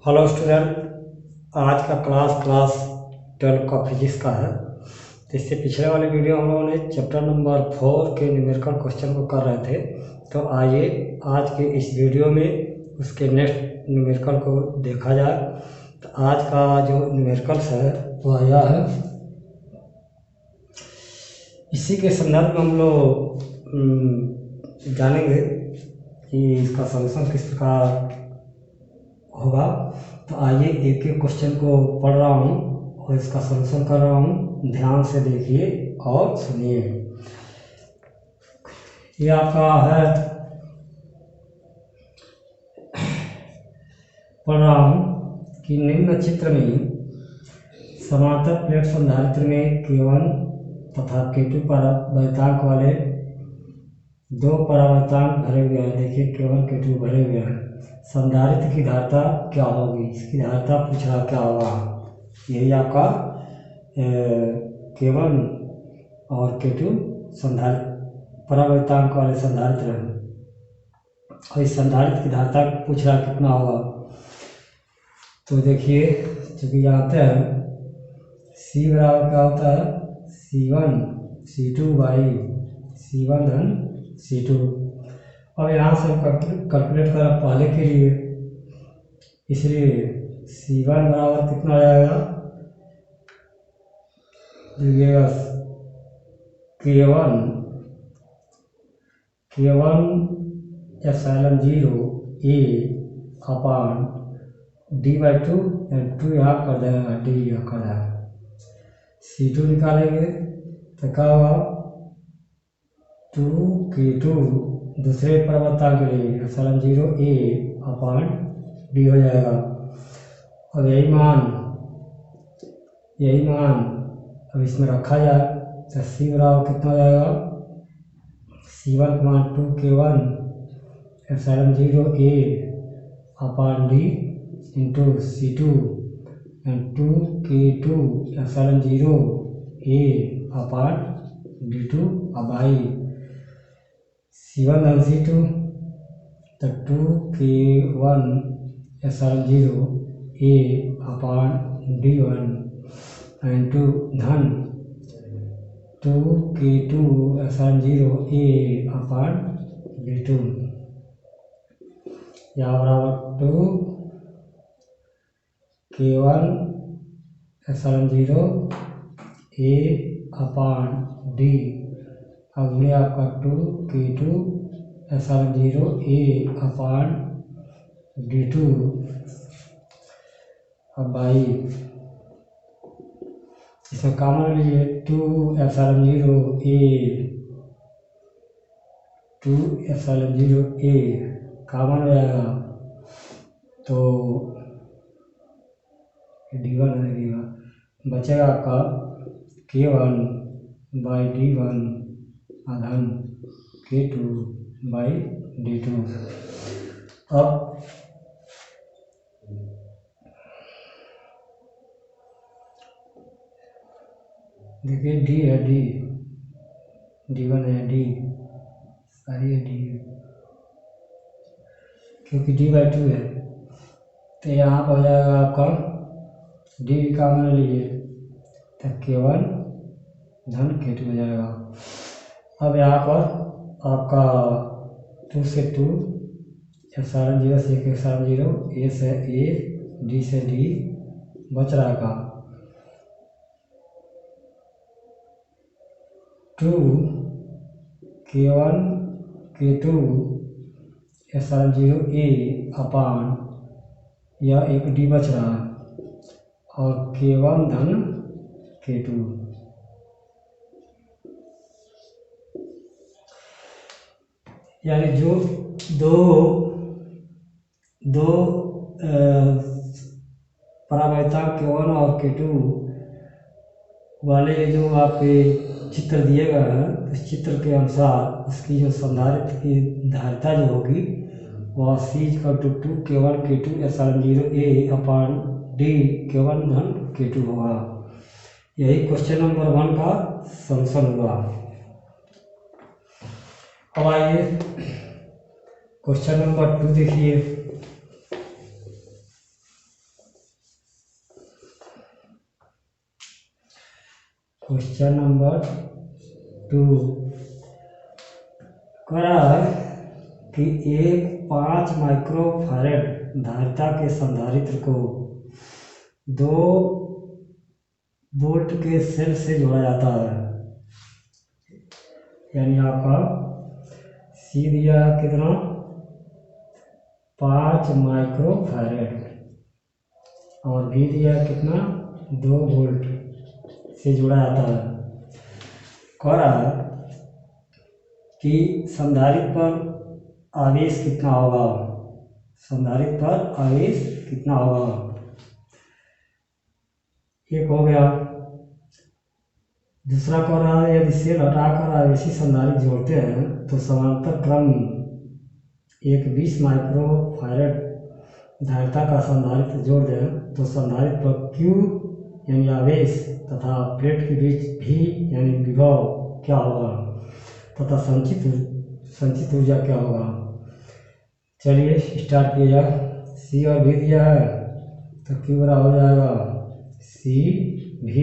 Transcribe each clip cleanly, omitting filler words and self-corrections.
Hello student. आज का class 12 का फिजिक्स का है। तो इससे पिछले वाले वीडियो हम लोगों ने चैप्टर नंबर 4 के न्यूमेरिकल क्वेश्चन को कर रहे थे। तो आइए आज के इस वीडियो में उसके नेक्स्ट न्यूमेरिकल को देखा जाए। तो आज का जो न्यूमेरिकल्स है वो आया है, इसी के संदर्भ में हम लोग जानेंगे कि इसका सॉल्यूशन किस प्रकार होगा। तो आइए एक एक क्वेश्चन को पढ़ रहा हूँ और इसका सॉल्यूशन कर रहा हूँ, ध्यान से देखिए और सुनिए। ये आपका है, पढ़ रहा हूँ कि निम्न चित्र में समांतर प्लेट संधारित्र में K1 तथा K2 परावर्तांक वाले दो परावर्तांक भरे हुए हैं। देखिए K1 K2 भरे हुए हैं। संधारित्र की धारिता क्या होगी, इसकी धारिता पूछ रहा क्या होगा। यही आपका K1 और K2 संधारित्र परावर्तांक वाले संधारित्र हैं और इस संधारित्र की धारिता पूछ रहा कितना होगा। तो देखिए, चूंकि जानते हैं C बराबर क्या होता है, C1 C2 बाई C1 धन C2। अब यहाँ से कैलकुलेट करा पहले के लिए, इसलिए C1 बराबर कितना आ जाएगा, देखिएगा K1 epsilon 0 A upon D/2 and 2 यहाँ कर देगा, D यहाँ कर देगा। C2 निकालेंगे तो क्या होगा, 2K2 दूसरे परावर्तांक के लिए एप्सिलॉन 0 A अपान D हो जाएगा। अब यही मान अब इसमें रखा जाए तो C बराबर कितना हो जाएगा, C1 का मान 2K1 epsilon 0 A upon D into C2 and 2K2 epsilon 0 A upon D2 अब आई C1 धन C2 तो 2K1 epsilon 0 A upon D1 into धन 2K2 epsilon 0 A upon D2 यहाँ बराबर 2K1 epsilon 0 A upon D। अब ये आपका 2K2 epsilon 0 A upon D2 अब भाई इसमें कॉमन लीजिए 2 एप्सिलॉन 0 A कॉमन हो जाएगा तो D1 लगेगा, बचेगा आपका K1 by D1 अधन K2 by D2। अब देखिए D है, D1 है, D सारी है D, क्योंकि D/2 है तो यहाँ पर हो जाएगा आपका D कॉमन लीजिए तो K1 धन K2 हो जाएगा। अब यहाँ पर आपका 2 से 2 एप्सिलॉन 0 से एप्सिलॉन 0 A से A D से D बच रहा का 2K1 K2 एप्सिलॉन 0 A अपान यह एक D बच रहा है और K1 धन K2। यानी जो दो परावर्तांक K1 और K2 वाले जो आपके चित्र दिए गए हैं, इस चित्र के अनुसार उसकी जो संधारित्र की धारिता जो होगी वह C=2K1 K2 epsilon 0 A upon D K1 धन K2 होगा। यही क्वेश्चन नंबर 1 का सॉल्यूशन हुआ। अब आइए क्वेश्चन नंबर 2 देखिए। क्वेश्चन नंबर 2 कह रहा है कि एक 5 माइक्रोफैरड धारिता के संधारित्र को 2 वोल्ट के सेल से जोड़ा जाता है। यानी आपका सी दिया कितना 5 माइक्रोफैरड और भी दिया कितना 2 वोल्ट से जोड़ा जाता है। कह रहा है कि संधारित्र पर आवेश कितना होगा, संधारित्र पर आवेश कितना होगा। एक हो गया। दूसरा कह रहा है यदि सेल हटाकर आवेशी संधारित्र जोड़ते हैं तो समांतर क्रम एक 20 माइक्रोफैरड धारिता का संधारित्र जोड़ दें तो संधारित्र पर Q यानी आवेश तथा प्लेट के बीच V यानी विभव क्या होगा तथा संचित ऊर्जा क्या होगा। चलिए स्टार्ट किया जाए। C और V दिया है तो Q बराबर हो जाएगा C V।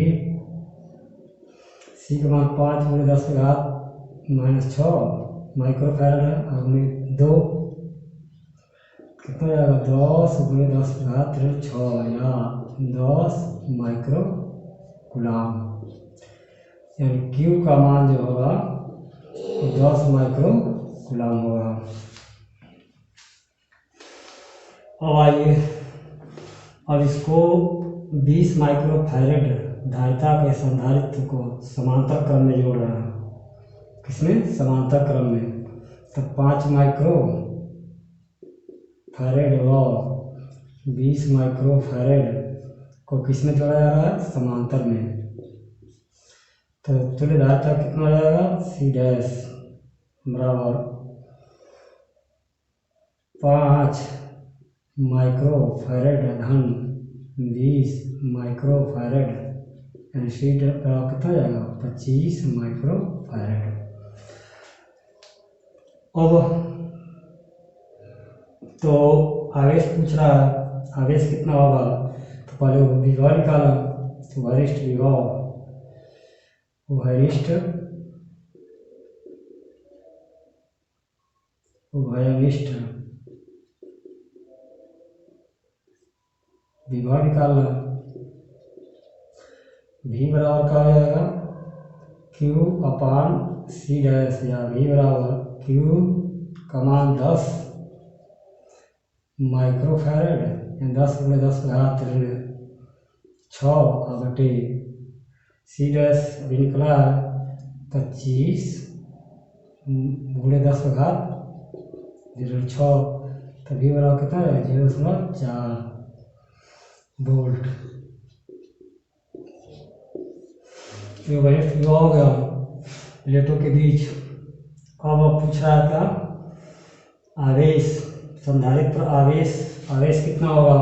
C का मान 5×10⁻⁶ माइक्रोफैरड है और 2 कितना जाएगा 10×10⁻⁶ या 10 माइक्रो कूलाम। यानी Q का मान जो होगा 10 माइक्रो कूलाम होगा। अब आइए अब इसको 20 माइक्रोफैरड धारिता के संधारित्र को समांतर क्रम में जोड़ रहे हैं। किसमें समांतर क्रम में। तो 5 माइक्रोफैरड और 20 माइक्रोफैरड को किसमें जोड़ा जा रहा है समांतर में। तो तुल्य धारिता कितना हो जाएगा C डैश बराबर 5 माइक्रोफैरड धन 20 माइक्रोफैरड यानी C बराबर कितना जाएगा 25 माइक्रोफैरड। अब तो आवेश पूछ रहा है आवेश कितना होगा तो पहले विभव निकाला। तो वरिष्ठ विभव विभव निकालना। V बराबर क्या हो जाएगा Q/C डैश या V बराबर Q का मान 10 माइक्रोफैरड या 10×10⁻⁶ बटे C डैश अभी निकला है 25 × 10⁻⁶ तो V बराबर कितना है 0.4 वोल्ट। तो वरिष्ठ विभव हो गया प्लेटों के बीच। अब पूछ रहा था आवेश संधारित्र पर आवेश कितना होगा।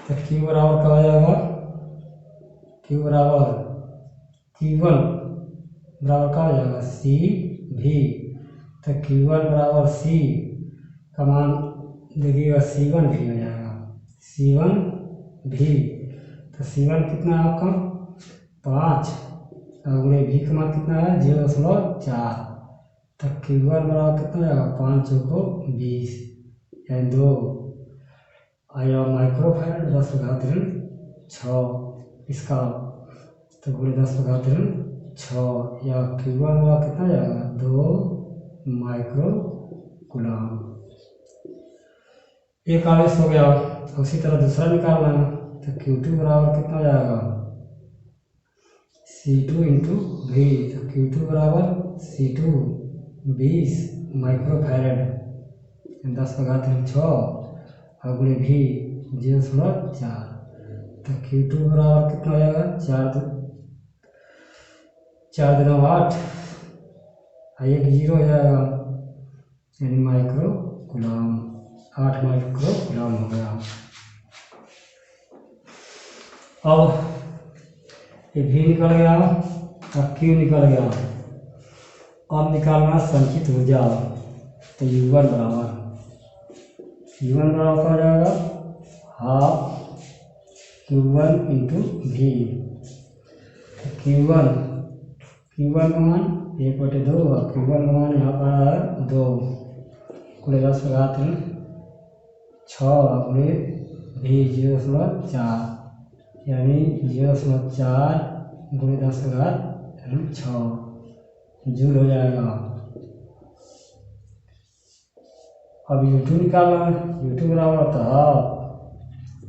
तो Q बराबर क्या हो जाएगा Q बराबर Q1 बराबर क्या हो जाएगा C V। तो Q1 बराबर C का मान देखिएगा C1 भी हो जाएगा C1 भी। तो C1 कितना है आपका 5 और V का मान कितना है 0.4। तो Q1 बराबर कितना जाएगा 5 को 20 यानी 2 आया माइक्रोफैरड 10⁻⁶ इसका तो ×10⁻⁶ या Q1 बराबर कितना जाएगा 2 माइक्रो कूलाम। एक आवेश हो गया। उसी तरह दूसरा निकालना है। तो Q2 बराबर कितना जाएगा C2 × V। तो Q2 बराबर C2 20 माइक्रोफैरड 10⁻⁶ और V 0.4। तो Q2 बराबर कितना हो जाएगा 4 × 8 1 0 हो जाएगा यानी माइक्रो कूलाम 8 माइक्रो कूलाम हो गया। अब ये V निकल गया और Q निकल गया। अब निकालना संचित ऊर्जा। तो U1 बराबर क्या हो जाएगा ½ Q1 × V। Q1 का मान 1/2 और Q1 का मान यहाँ पर है 2 गुणे 10 का घात 6 गुणे भी 0.4 यानी 0.4 गुणे 10 का घात 6 जूल हो जाएगा। अब U2 निकालना है। U2 बराबर होता है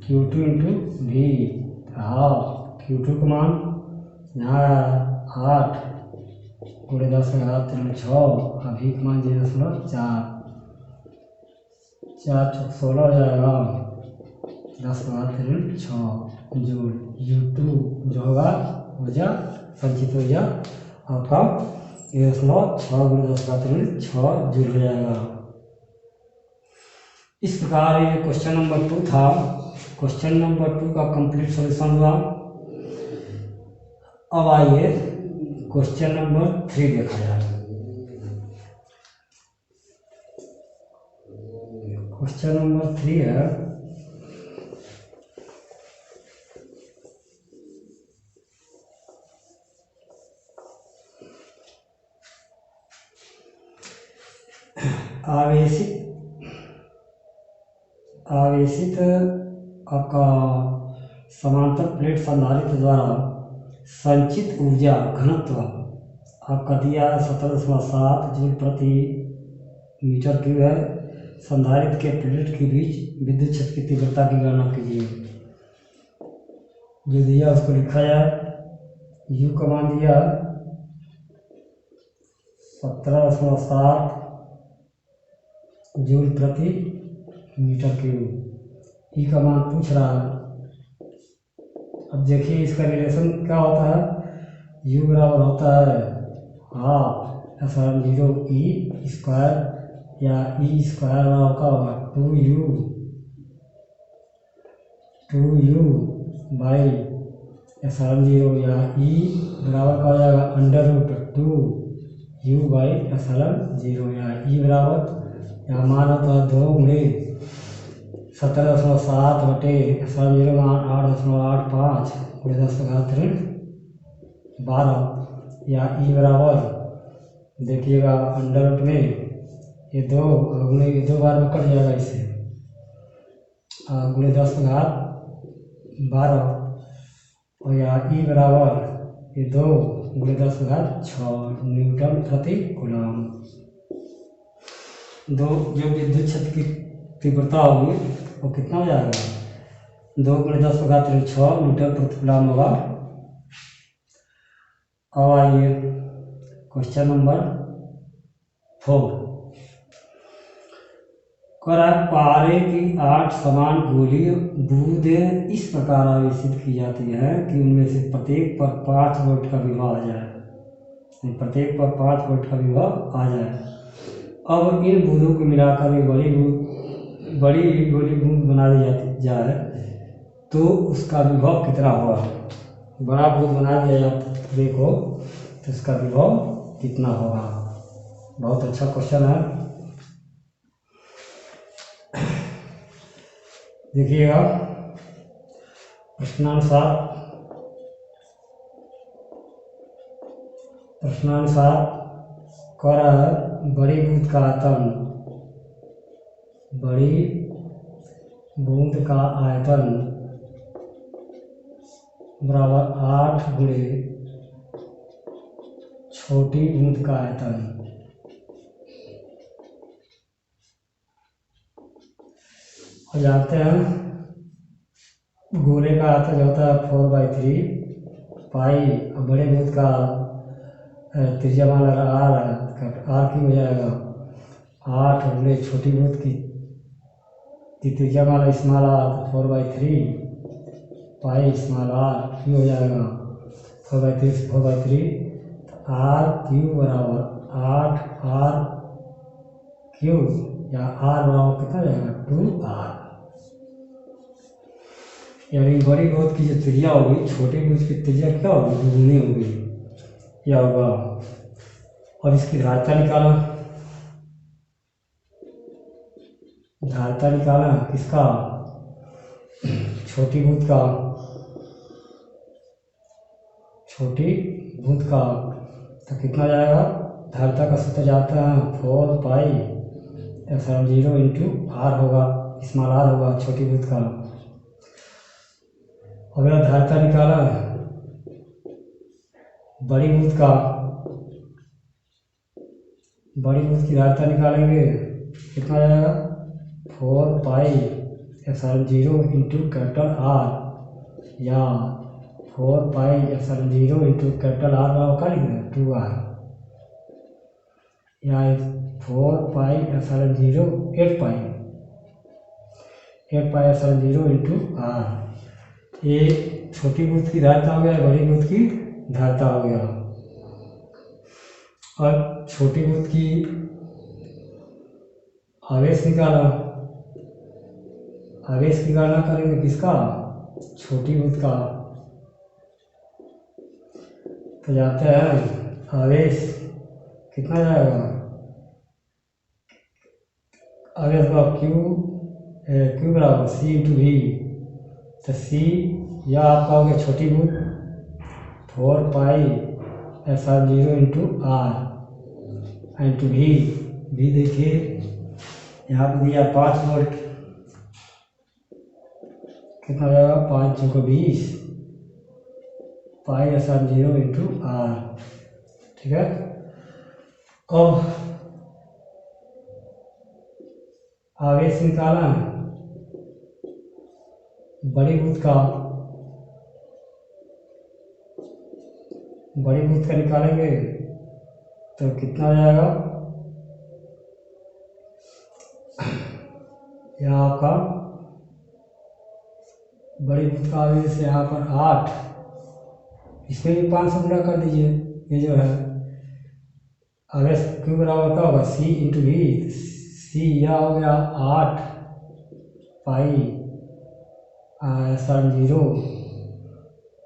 Q2 इंटू भी हाफ Q2 का मान यहाँ 8 गुणे 10 का घात 6 अभी का मान 0.4 4 चौक 16 हो जाएगा 10 का घात 6 जूल। U2 जो होगा ऊर्जा संचित ऊर्जा आपका 1.6 गुणे 10 का घात 6 जूल हो जाएगा। इस प्रकार ये क्वेश्चन नंबर 2 था। क्वेश्चन नंबर 2 का कंप्लीट सॉल्यूशन हुआ। अब आइए क्वेश्चन नंबर 3 देखा जाए। क्वेश्चन नंबर 3 है आवेशित आपका समांतर प्लेट संधारित्र द्वारा संचित ऊर्जा घनत्व आपका दिया 17.7 जूल प्रति मीटर क्यूब है। संधारित्र के प्लेट के बीच विद्युत क्षेत्र की तीव्रता की गणना कीजिए। जो दिया उसको लिखा जाए। U का मान दिया 17.7 जूल प्रति मीटर क्यूब। ई का मान पूछ रहा है। अब देखिए इसका रिलेशन क्या होता है। U बराबर होता है हाफ F0 E स्क्वायर या E स्क्वायर बराबर का होगा 2U बाई F0 या E बराबर का हो जाएगा √2U बाई F0 या E बराबर यहाँ मान होता है 2 गुणे 17.7 बटे F0 मान 8.85 गुणे 10 का घात 12 या E बराबर देखिएगा अंडर में ये 2 गुणे 2 बार में कट जाएगा इससे गुणे 10 का घात 12 और या E बराबर ये 2 गुणे 10 का घात 6 न्यूटन प्रति कूलम। जो विद्युत क्षेत्र की तीव्रता होगी वो कितना हो जाएगा 2 गुणे 10 का घात 6 न्यूटन प्रति कूलम होगा। अब आइए क्वेश्चन नंबर 4। पारे की 8 समान गोलीय बूंदें इस प्रकार आवेशित की जाती है कि उनमें से प्रत्येक पर 5 वोल्ट का विभव आ जाए। प्रत्येक पर 5 वोल्ट का विभव आ जाए। अब इन बूंदों को मिलाकर एक बड़ी गोली बूंद बना दी जाए तो उसका विभव कितना होगा। बड़ा बूंद बना दिया जाए देखो तो उसका विभव कितना होगा। बहुत अच्छा क्वेश्चन है। देखिएगा प्रश्नानुसार कह रहा है बड़ी बूंद का आयतन बराबर 8 गुणे छोटी बूंद का आयतन। और जानते हैं गोले का आयतन जो होता है 4/3 पाई और बड़े बूंद का त्रिज्या मान R की हो जाएगा 8 गुणे छोटी बूंद की त्रिज्या मान small r 4/3 pi small r की हो जाएगा 4/3 R क्यू बराबर 8R क्यू या R बराबर कितना जाएगा 2R। यानी बड़ी बूंद की जो त्रिज्या होगी छोटी बूंद की त्रिज्या क्या होगी दुगनी होगी या होगा। और इसकी धारिता निकाला किसका छोटी बूंद छोटी बूंद का, तो कितना जाएगा, धारिता का सूत्र जाता है 4 पाई एप्सिलॉन 0 इंटू आर होगा, स्मॉल आर होगा छोटी बूंद का। अगर धारिता निकाला बड़ी बूंद का, बड़ी बूंद की धारिता निकालेंगे, कितना जाएगा 4 pi epsilon 0 into capital R, या 4 pi epsilon 0 into capital R का लिख दें 2r, या 4 pi epsilon 0 8 pi epsilon 0 into R. ये छोटी बूंद की धारिता हो गया, बड़ी बूंद की धारिता हो गया। और छोटी बूंद की आवेश निकाला, आवेश की गणना करेंगे किसका, छोटी बूंद का, तो जाते हैं आवेश कितना जाएगा, आवेश का क्यू बराबर सी इंटू वी, तो सी या आपका हो गया छोटी बूंद 4 pi epsilon 0 into R into V देखिए यहाँ पे दिया 5 वोल्ट, कितना हो जाएगा 5 चौको 20 पाई एप्सिलॉन 0 इंटू आर। ठीक है, अब आवेश निकाला बड़ी बूंद का, बड़ी बूंद का निकालेंगे तो कितना हो जाएगा, यहाँ आपका बड़ी बूंद का आवेश यहाँ पर 8, इसमें भी 5 से गुणा कर दीजिए, ये जो है आवेश क्यू बराबर क्या होगा सी इंटू वी, सी यह हो गया 8 pi epsilon 0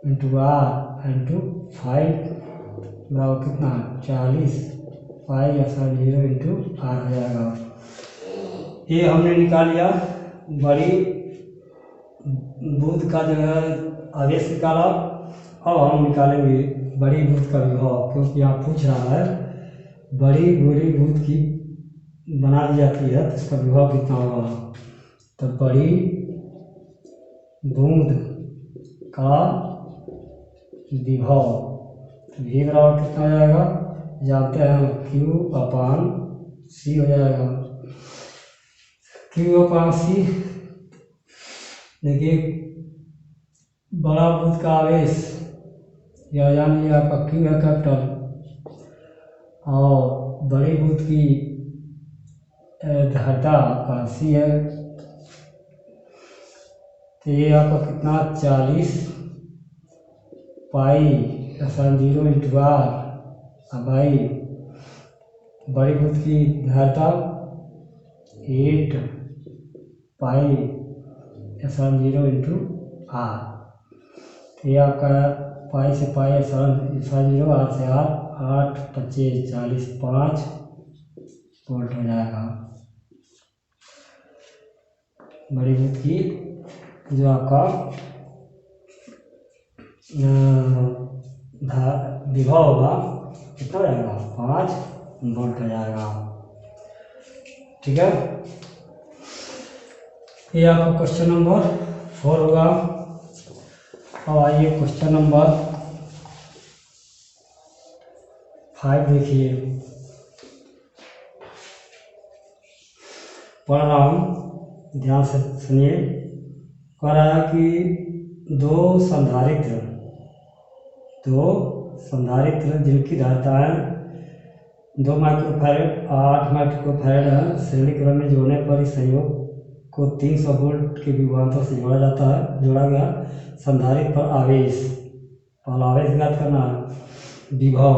into R into 5 बराबर कितना 40 पाई एप्सिलॉन 0 इंटू आर हो जाएगा। ये हमने निकाल लिया बड़ी बूंद का जो है आवेश निकाला। अब हम निकालेंगे बड़ी बूंद का विभव, क्योंकि यहाँ पूछ रहा है बड़ी बूंद की बना दी जाती है तो इसका विभव कितना होगा। तो बड़ी बूंद का विभव v बराबर कितना हो जाएगा, जानते हैं q अपान c हो जाएगा। q अपान c, देखिए बड़ा बूंद का आवेश या जान लीजिए आपका q है कैपिटल, और बड़ी बूंद की धारिता का c है, तो ये आपका कितना 40 pi epsilon 0 into R by बड़ी बूंद की धारिता 8 पाई एप्सिलॉन 0 इंटू आर। तो ये आपका पाई से पाई एप्सिलॉन 0 आर से आर 8 25 40 5 वोल्ट हो जाएगा। बड़ी बूंद की जो आपका विभव होगा कितना हो जाएगा 5 वोल्ट हो जाएगा। ठीक है, ये आपका क्वेश्चन नंबर 4 होगा। अब आइए क्वेश्चन नंबर 5 देखिए, पढ़ रहा हूँ, ध्यान से सुनिए। कह रहा है कि दो संधारित्र जिनकी धारिताएं 2 माइक्रोफैरड 8 माइक्रोफैरड है, श्रेणी क्रम में जोड़ने पर इस संयोग को 300 वोल्ट के विभवांतर से जोड़ा गया संधारित्र पर आवेश, पहला आवेश ज्ञात करना है, विभव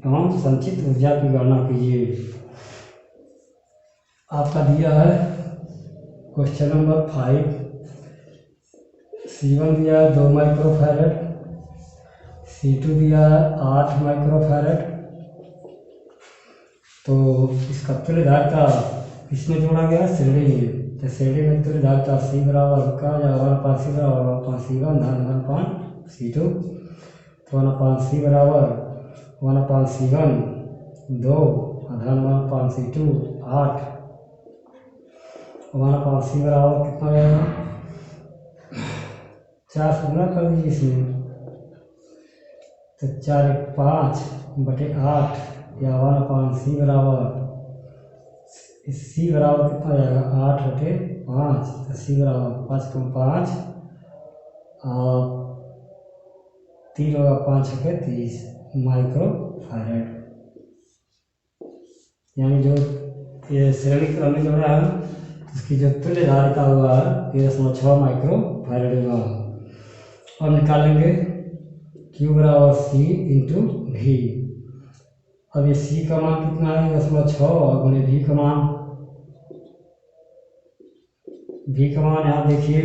एवं संचित ऊर्जा की गणना कीजिए। आपका दिया है क्वेश्चन नंबर 5, C1 दिया है 2 माइक्रोफैरड, C2 दिया है 8 माइक्रोफैरड। तो इसका तुल्य धारिता इसमें जोड़ा गया श्रेणी में, तो श्रेणी में तुल्य धारिता C बराबर का या 1/C बराबर C1 धन 1/C2। 1/c बराबर 1/c1 2 धन 1/c2 8 1/c बराबर कितना हो जाएगा 4 से गुना कर दीजिए इसमें, तो 4 × 5/8 या 1/c बराबर c बराबर कितना हो जाएगा 8/5, तो c बराबर 5 × 5 और 3 होगा 5 × 30 माइक्रोफैरड। यानी जो ये श्रेणी क्रम में जोड़ा है उसकी जो तुल्य धारिता हुआ है 13.6 माइक्रोफैरड हुआ। अब निकालेंगे Q बराबर C × V। अब ये C का मान कितना है 13.6 और गुणे V का मान यहाँ देखिए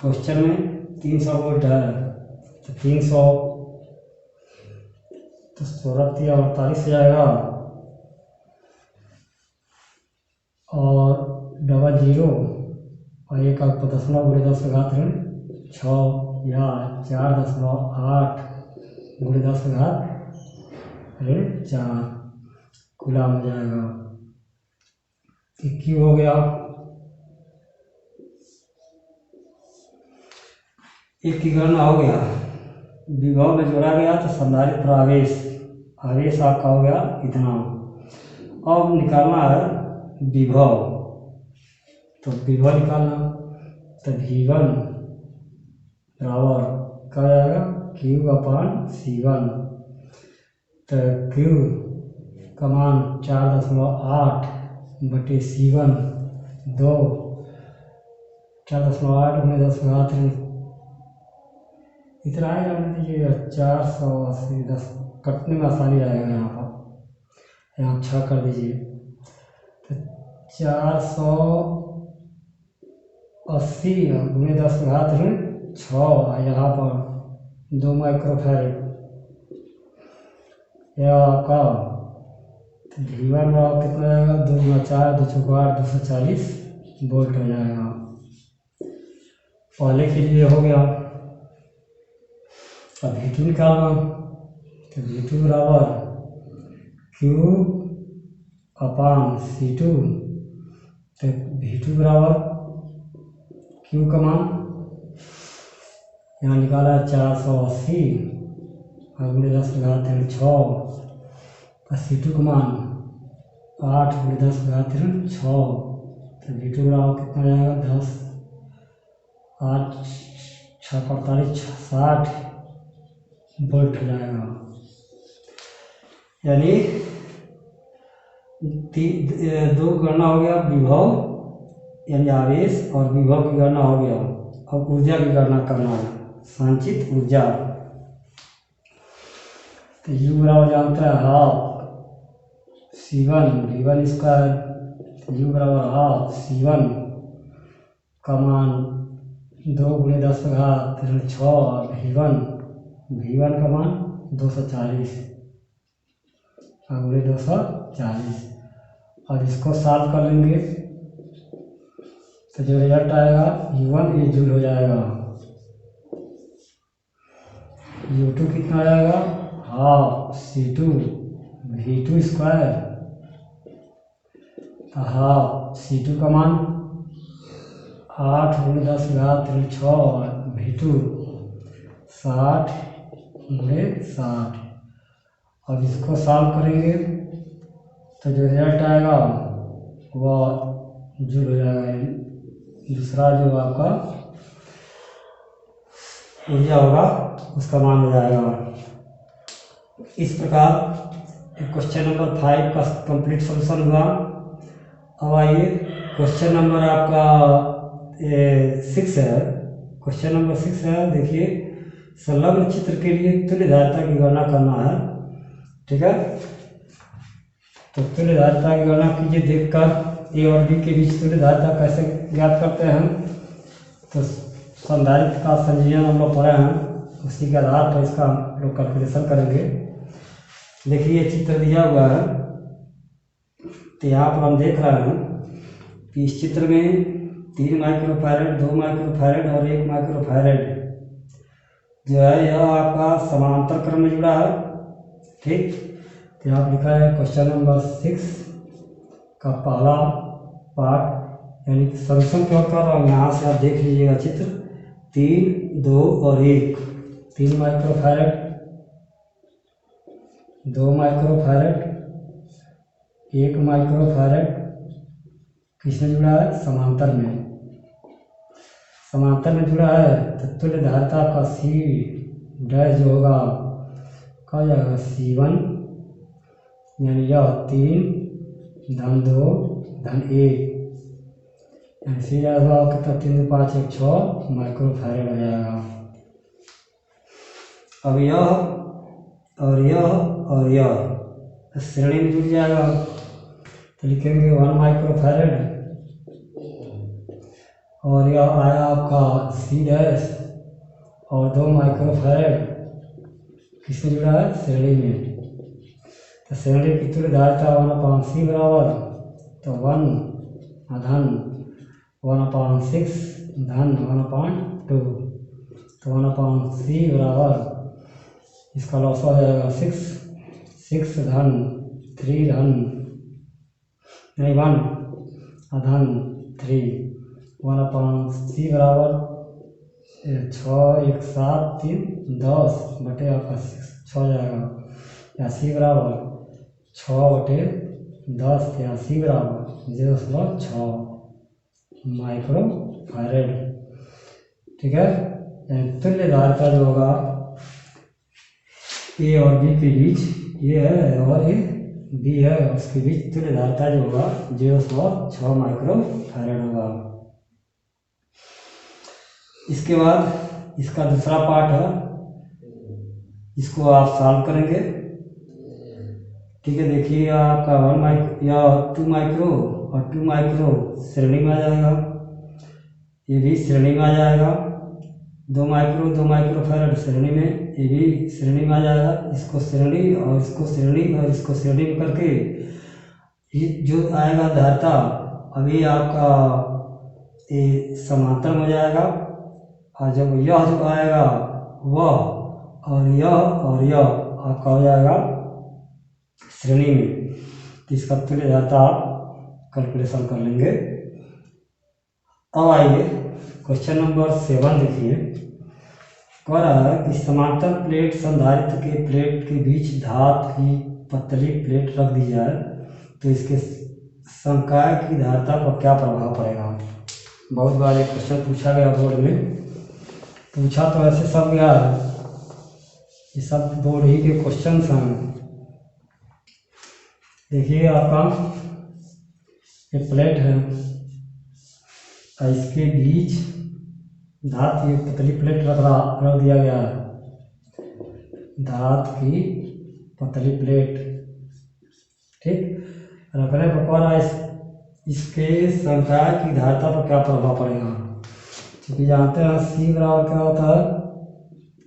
क्वेश्चन में 300 वोल्ट है, तो 300 तो 16 या 48 हो जाएगा और 00 और 1 दशमलव गुणे 10⁻6 या 4.8 गुणे 10⁻4 कूलम हो जाएगा। Q हो गया, एक की गणना हो गया, विभव में जोड़ा गया तो संधारित्र पर आवेश आपका हो गया इतना। अब निकालना है विभव, तो विभव निकालना तो V1 बराबर क्या हो जाएगा Q/C1, तो Q का मान 4.8/C1 2 4.8 गुणे 10⁻3 इतना है जान दीजिए 480 10 कटने में आसानी रहेगा। यहाँ 6 कर दीजिए तो 480 गुणे 10⁻6 यहाँ पर 2 माइक्रोफैरड यह आपका V1 कितना जाएगा 2 × 4 2 × 8 240 वोल्ट हो जाएगा। पहले के लिए हो गया। अब V2 निकालना तो V2 बराबर Q/C2, तो V2 बराबर Q का मान यहाँ निकाला है 480 और गुणे 10⁻6 और C2 का मान 8 गुणे 10⁻6, तो V2 बराबर कितना जाएगा 10 8 6 45 60 वोल्ट हो जाएगा। यानी 2 गणना हो गया विभव यानी आवेश और विभव की गणना हो गया। अब ऊर्जा की गणना करना है, संचित ऊर्जा। तो U बराबर जानता है half C1 V1 square, U बराबर हाफ C1 का मान 2 गुणे 10⁻6 V1 का मान 240 गुणे 240। अब इसको सॉल्व कर लेंगे तो जो रिजल्ट आएगा U1 ये जूल हो जाएगा, U2 कितना आएगा हाफ C2 V2 स्क्वायर, तो हाफ C2 का मान 8 गुणे 10⁻6 V2 60 गुणे 60। अब इसको सॉल्व करेंगे तो जो रिजल्ट आएगा वह जूल हो जाएगा। दूसरा जो आपका ऊर्जा होगा उसका मान हो जाएगा। इस प्रकार क्वेश्चन नंबर 5 का कंप्लीट सॉल्यूशन हुआ। अब आइए क्वेश्चन नंबर आपका 6 है। क्वेश्चन नंबर 6 है, देखिए संलग्न चित्र के लिए तुल्य धारिता की गणना करना है। ठीक है, तो तुल्य धारिता की गणना कीजिए देखकर ए और बी के बीच तुल्य धारिता कैसे ज्ञात करते हैं। तो संधारित्र का संयोजन हम लोग पढ़े हैं, उसी के आधार पर इसका हम लोग कैलकुलेशन करेंगे। देखिए ये चित्र दिया हुआ है, तो यहाँ पर हम देख रहे हैं कि इस चित्र में 3 माइक्रोफैरड 2 माइक्रोफैरड और 1 माइक्रोफैरड जो है यह आपका समांतर क्रम में जुड़ा है। ठीक, तो यहाँ लिखा है क्वेश्चन नंबर 6 का पहला पार्ट, यानी सॉल्यूशन क्यों कर रहा हूँ, यहाँ से आप देख लीजिएगा चित्र 3, 2 और 1। 3 माइक्रोफैरड, 2 माइक्रोफैरड, 1 माइक्रोफैरड किसमें जुड़ा है, समांतर में। समांतर में जुड़ा है तो तुल्य धारिता का C डैश जो होगा क्या हो जाएगा, C1, यानी यह 3 धन 2 धन 1, यानी C डैश होगा कितना, 3 2 5 1 6 माइक्रोफैरड हो जाएगा। अब यह और यह श्रेणी में जुड़ जाएगा तो लिखेंगे 1 माइक्रोफैरड, और यह आया आपका C डैश और 2 माइक्रोफैरड किसमें जुड़ा है, श्रेणी में। तो श्रेणी की तुल्य धारिता 1/C बराबर, तो 1 धन 1/6 धन 1/2, तो 1/C बराबर इसका लॉस हो जाएगा 6 धन 3 धन नहीं 1 धन 3, 1/C बराबर 6 1 7 3 10 बटे आपका 6 हो जाएगा, या C बराबर 6/10, या C बराबर 0.6 माइक्रोफैरड। ठीक है, तुल्य धारिता जो होगा A और B के बीच, ये है और ये B है, उसके बीच तुल्य धारिता जो होगा 0.6 माइक्रोफैरड होगा। इसके बाद इसका दूसरा पार्ट है, इसको आप सॉल्व करेंगे। ठीक है, देखिए आपका 1 माइक्रो या 2 माइक्रो और 2 माइक्रो श्रेणी में आ जाएगा, ये भी श्रेणी में आ जाएगा। 2 माइक्रोफैरड श्रेणी में, ये भी श्रेणी में आ जाएगा। इसको श्रेणी और इसको श्रेणी और इसको श्रेणी में करके ये जो आएगा धारिता, अभी आपका ये समांतर में हो जाएगा, और जब यह जो आएगा वह और यह आपका हो जाएगा श्रेणी में। तो इसका तुल्य धारिता आप कैलकुलेशन कर लेंगे। अब आइए क्वेश्चन नंबर 7 देखिए, कह रहा है कि समांतर प्लेट संधारित्र के प्लेट के बीच धातु की पतली प्लेट रख दी जाए तो इसके संकाय की धारिता पर क्या प्रभाव पड़ेगा। बहुत बार एक क्वेश्चन पूछा गया बोर्ड में, पूछा तो ऐसे सब गया है, ये सब बोर्ड ही के क्वेश्चन हैं। देखिए आपका ये प्लेट है और इसके बीच धातु की पतली प्लेट रख दिया गया है, धातु की पतली प्लेट। ठीक, रखने पर कह रहा है इसके संकाय की धारिता पर क्या प्रभाव पड़ेगा। क्योंकि जानते हैं C बराबर क्या होता है,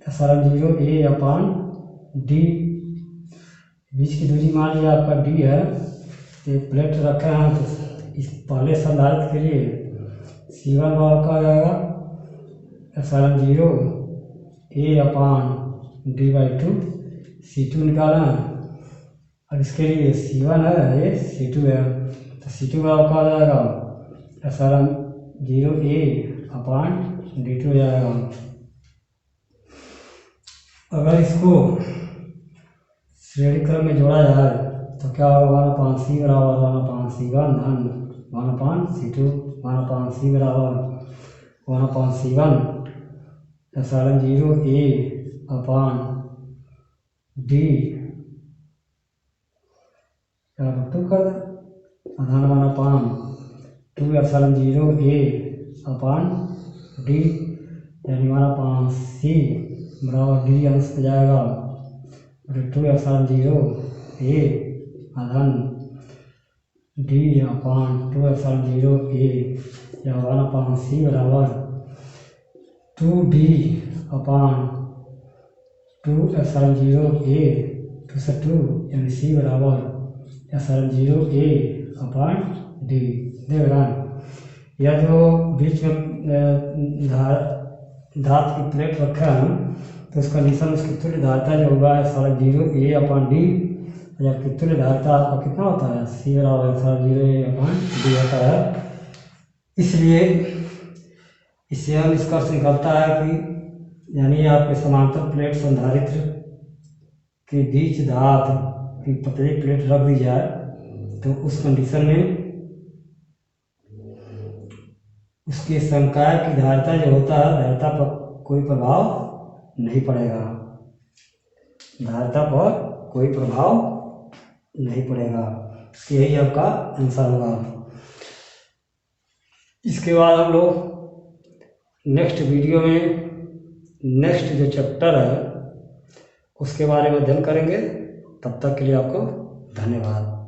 S0 A/D, बीच की दूरी मान लिया आपका D है, तो प्लेट रखे हैं तो इस पहले संधारित्र के लिए C1 बराबर का जाएगा S0 A/D/2, C2 निकाला है, और इसके लिए C1 है, ये C2 है, तो C2 बराबर का आ जाएगा S0 A/D2 हो जाएगा। अगर इसको श्रेणी क्रम में जोड़ा जाए तो क्या होगा, 1/C बराबर 1/C1 धन 1/C2, 1/C बराबर 1/C1 S0 A/D/2 कर दे, धन 1/2 S0 A/D, यानी 1/C बराबर D अंश पे जाएगा, और 2 S0 A धन D/2 S0 A, या 1/C बराबर 2D/2 S0 A, 2 से 2 यानी C बराबर S0 A/D। देख रहे हैं, यह जो बीच में धातु की प्लेट रखे हैं तो उस कंडीशन में उसकी तुल्य धारिता जो होगा सारा 0A/D, जबकि तुल्य धारिता आपका कितना होता है, C बराबर सारा 0A/D होता है। इसलिए इससे हम निष्कर्ष निकलता है कि यानी आपके समांतर प्लेट संधारित्र के बीच धातु की पतली प्लेट रख दी जाए तो उस कंडीशन में उसके संकाय की धारिता जो होता है, धारिता पर कोई प्रभाव नहीं पड़ेगा, धारिता पर कोई प्रभाव नहीं पड़ेगा। यही आपका आंसर होगा। इसके बाद हम लोग नेक्स्ट वीडियो में नेक्स्ट जो चैप्टर है उसके बारे में अध्ययन करेंगे। तब तक के लिए आपको धन्यवाद।